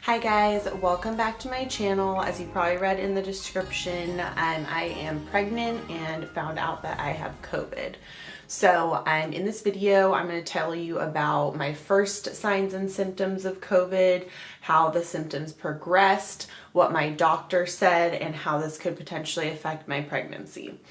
Hi guys, welcome back to my channel. As you probably read in the description, I am pregnant and found out that I have COVID. So in this video, I'm going to tell you about my first signs and symptoms of COVID, how the symptoms progressed, what my doctor said, and how this could potentially affect my pregnancy.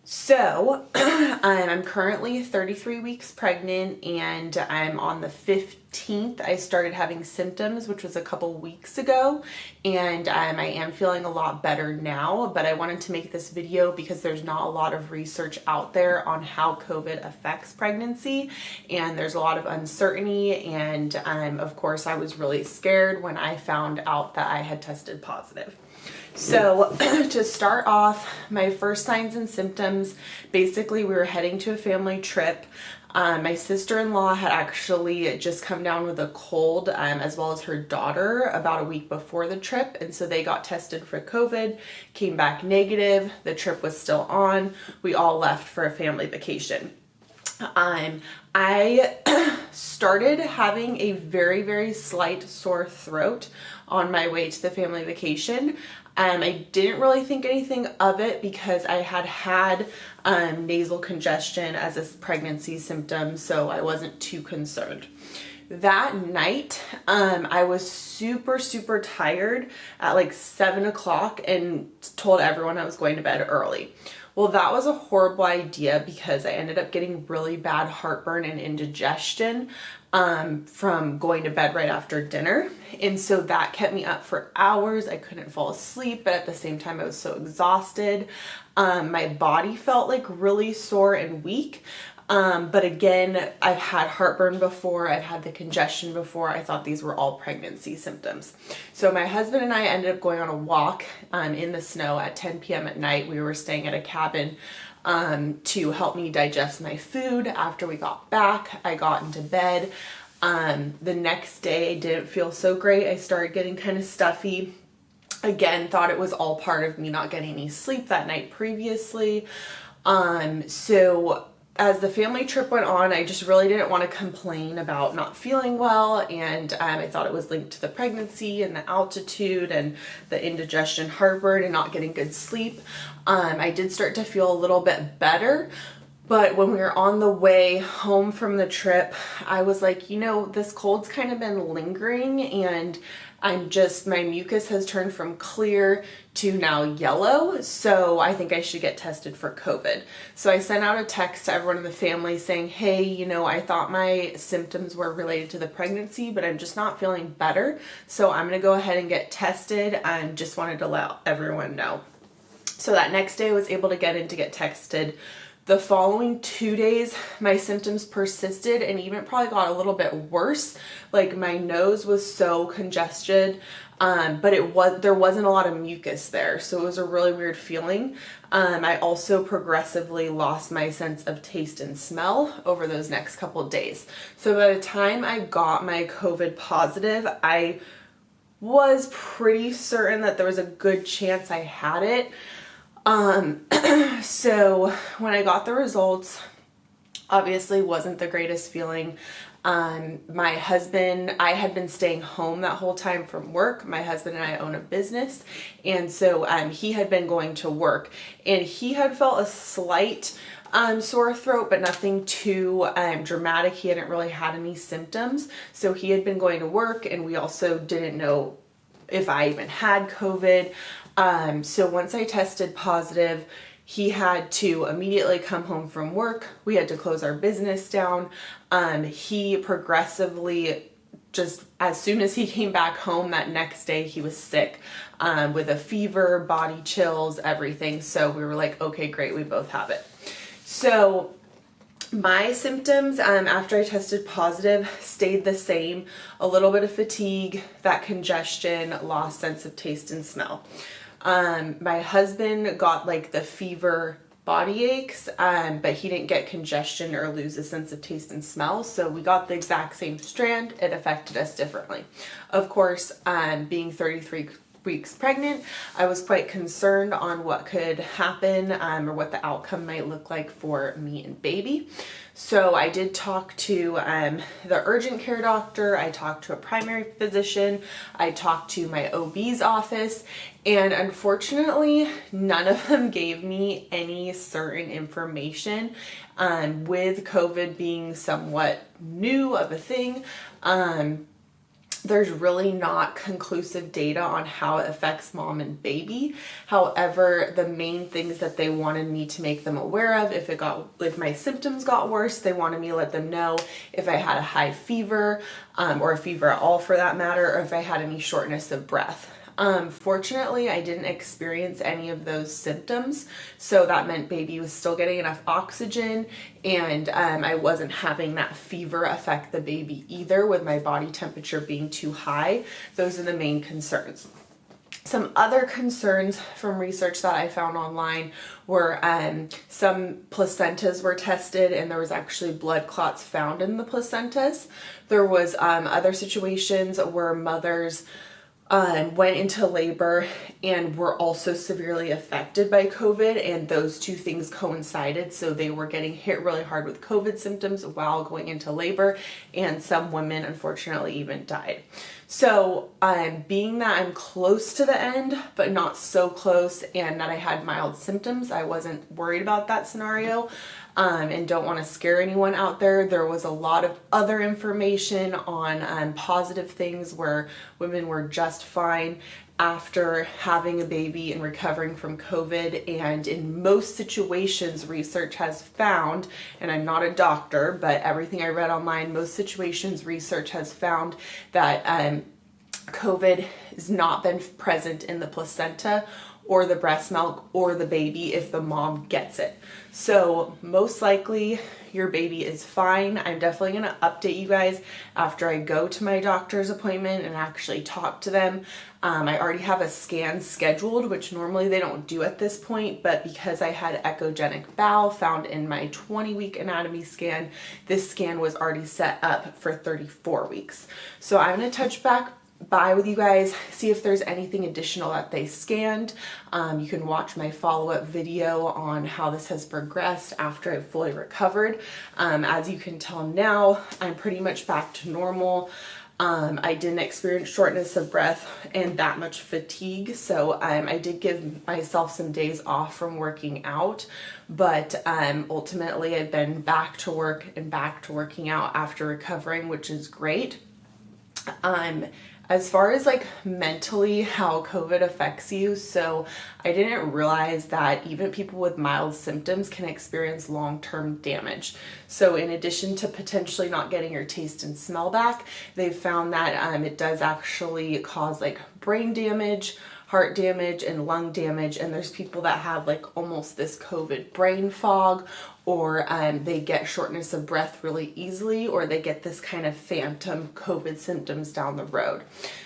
So I'm currently 33 weeks pregnant and I'm on the 15th. I started having symptoms, which was a couple weeks ago, and I am feeling a lot better now, but I wanted to make this video because there's not a lot of research out there on how COVID affects pregnancy, and there's a lot of uncertainty, and of course I was really scared when I found out that I had tested positive. So to start off, my first signs and symptoms, basically we were heading to a family trip. My sister-in-law had actually just come down with a cold, as well as her daughter, about a week before the trip. And so they got tested for COVID, came back negative. The trip was still on. We all left for a family vacation. I started having a very, very slight sore throat on my way to the family vacation. I didn't really think anything of it because I had nasal congestion as a pregnancy symptom, so I wasn't too concerned. That night, I was super tired at like 7 o'clock and told everyone I was going to bed early. Well, that was a horrible idea because I ended up getting really bad heartburn and indigestion from going to bed right after dinner. And so that kept me up for hours. I couldn't fall asleep, but at the same time I was so exhausted. My body felt like really sore and weak. But again, I've had heartburn before, I've had the congestion before. I thought these were all pregnancy symptoms. So my husband and I ended up going on a walk in the snow at 10 p.m. at night. We were staying at a cabin to help me digest my food. After we got back, I got into bed. The next day I didn't feel so great. I started getting kind of stuffy. Again, thought it was all part of me not getting any sleep that night previously. So as the family trip went on, I just really didn't want to complain about not feeling well, and I thought it was linked to the pregnancy and the altitude and the indigestion, heartburn, and not getting good sleep. I did start to feel a little bit better, but when we were on the way home from the trip, I was like, you know, this cold's kind of been lingering, and my mucus has turned from clear to now yellow, so I think I should get tested for COVID. So I sent out a text to everyone in the family saying, hey, you know, I thought my symptoms were related to the pregnancy, but I'm just not feeling better, so I'm gonna go ahead and get tested, and just wanted to let everyone know. So that next day I was able to get in to get tested. The following 2 days, my symptoms persisted and even probably got a little bit worse. Like my nose was so congested, but there wasn't a lot of mucus there, so it was a really weird feeling. I also progressively lost my sense of taste and smell over those next couple of days. So by the time I got my COVID positive, I was pretty certain that there was a good chance I had it. So when I got the results, obviously wasn't the greatest feeling. My husband, I had been staying home that whole time from work. My husband and I own a business, and so he had been going to work, and he had felt a slight sore throat, but nothing too dramatic. He hadn't really had any symptoms, so he had been going to work, and we also didn't know if I even had COVID. So once I tested positive, he had to immediately come home from work. We had to close our business down. He progressively, just as soon as he came back home that next day, he was sick, with a fever, body chills, everything. So we were like, okay, great, we both have it. So my symptoms after I tested positive stayed the same. A little bit of fatigue, that congestion, lost sense of taste and smell. My husband got like the fever, body aches, but he didn't get congestion or lose a sense of taste and smell. So we got the exact same strand. It affected us differently. Of course, being 33 weeks pregnant, I was quite concerned on what could happen or what the outcome might look like for me and baby. So I did talk to the urgent care doctor, I talked to a primary physician, I talked to my OB's office, and unfortunately, none of them gave me any certain information. With COVID being somewhat new of a thing, there's really not conclusive data on how it affects mom and baby. However, the main things that they wanted me to make them aware of, if my symptoms got worse, they wanted me to let them know if I had a high fever, or a fever at all for that matter, or if I had any shortness of breath. Fortunately, I didn't experience any of those symptoms, so that meant baby was still getting enough oxygen, and I wasn't having that fever affect the baby either, with my body temperature being too high. Those are the main concerns. Some other concerns from research that I found online were some placentas were tested and there was actually blood clots found in the placentas. There was other situations where mothers went into labor and were also severely affected by COVID, and those two things coincided. So they were getting hit really hard with COVID symptoms while going into labor, and some women unfortunately even died. So being that I'm close to the end, but not so close, and that I had mild symptoms, I wasn't worried about that scenario. And don't want to scare anyone out there. There was a lot of other information on positive things where women were just fine after having a baby and recovering from COVID. And in most situations, research has found, and I'm not a doctor, but everything I read online, most situations research has found that COVID has not been present in the placenta or the breast milk or the baby if the mom gets it. So most likely your baby is fine. I'm definitely going to update you guys after I go to my doctor's appointment and actually talk to them. I already have a scan scheduled, which normally they don't do at this point, but because I had echogenic bowel found in my 20-week anatomy scan, this scan was already set up for 34 weeks. So I'm going to touch by with you guys, see if there's anything additional that they scanned. You can watch my follow-up video on how this has progressed after I've fully recovered. As you can tell now, I'm pretty much back to normal. I didn't experience shortness of breath and that much fatigue, so I did give myself some days off from working out, but ultimately I've been back to work and back to working out after recovering, which is great. As far as like mentally how COVID affects you, so I didn't realize that even people with mild symptoms can experience long-term damage. So in addition to potentially not getting your taste and smell back, they've found that it does actually cause like brain damage, heart damage, and lung damage. And there's people that have like almost this COVID brain fog, or they get shortness of breath really easily, or they get this kind of phantom COVID symptoms down the road.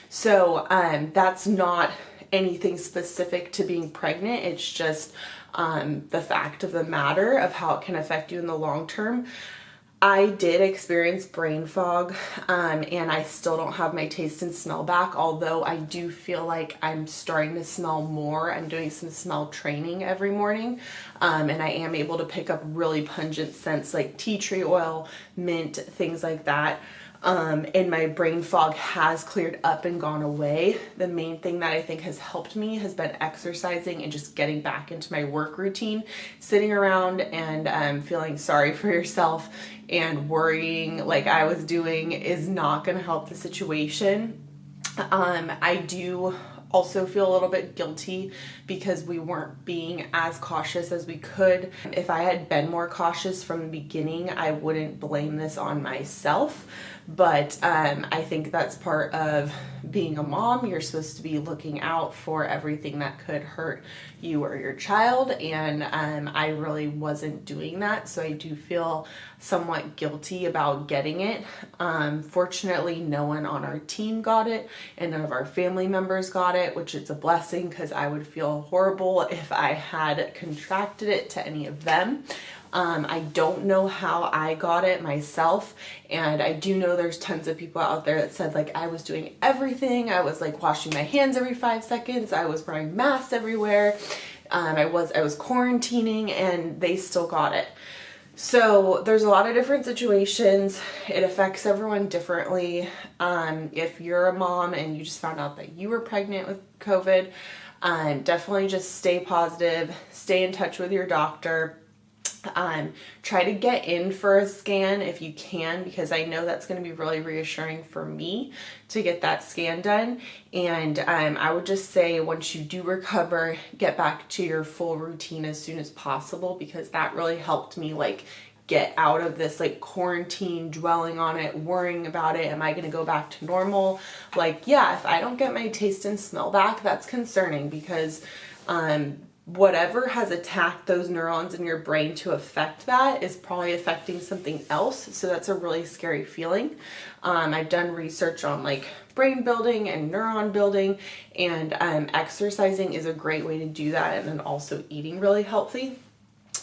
So that's not anything specific to being pregnant. It's just the fact of the matter of how it can affect you in the long term. I did experience brain fog, and I still don't have my taste and smell back, although I do feel like I'm starting to smell more. I'm doing some smell training every morning, and I am able to pick up really pungent scents like tea tree oil, mint, things like that. And my brain fog has cleared up and gone away. The main thing that I think has helped me has been exercising and just getting back into my work routine. Sitting around and feeling sorry for yourself and worrying like I was doing is not going to help the situation. I do also feel a little bit guilty because we weren't being as cautious as we could. If I had been more cautious from the beginning, I wouldn't blame this on myself. But I think that's part of being a mom. You're supposed to be looking out for everything that could hurt you or your child, and I really wasn't doing that, so I do feel somewhat guilty about getting it. Fortunately, no one on our team got it, and none of our family members got it, which is a blessing because I would feel horrible if I had contracted it to any of them. I don't know how I got it myself, and I do know there's tons of people out there that said like I was doing everything. I was like washing my hands every 5 seconds. I was wearing masks everywhere. I was quarantining, and they still got it. So there's a lot of different situations. It affects everyone differently. If you're a mom and you just found out that you were pregnant with COVID, definitely just stay positive, stay in touch with your doctor. Try to get in for a scan if you can, because I know that's going to be really reassuring for me to get that scan done. And I would just say once you do recover, get back to your full routine as soon as possible, because that really helped me like get out of this like quarantine, dwelling on it, worrying about it. Am I going to go back to normal? Like, yeah, if I don't get my taste and smell back, that's concerning, because whatever has attacked those neurons in your brain to affect that is probably affecting something else. So that's a really scary feeling. I've done research on like brain building and neuron building, and exercising is a great way to do that, and then also eating really healthy.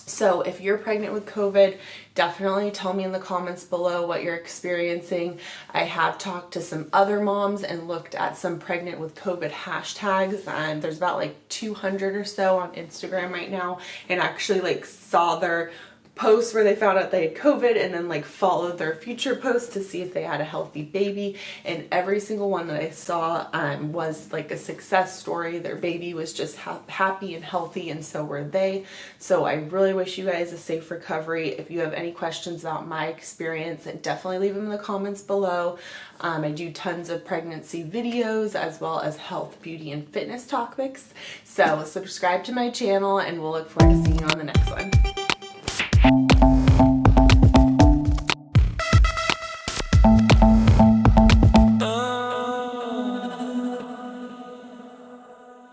So if you're pregnant with COVID, definitely tell me in the comments below what you're experiencing. I have talked to some other moms and looked at some pregnant with COVID hashtags, and there's about like 200 or so on Instagram right now, and actually like saw their posts where they found out they had COVID, and then like followed their future posts to see if they had a healthy baby. And every single one that I saw was like a success story. Their baby was just happy and healthy, and so were they. So I really wish you guys a safe recovery. If you have any questions about my experience, definitely leave them in the comments below. I do tons of pregnancy videos as well as health, beauty, and fitness topics. So subscribe to my channel, and we'll look forward to seeing you on the next one.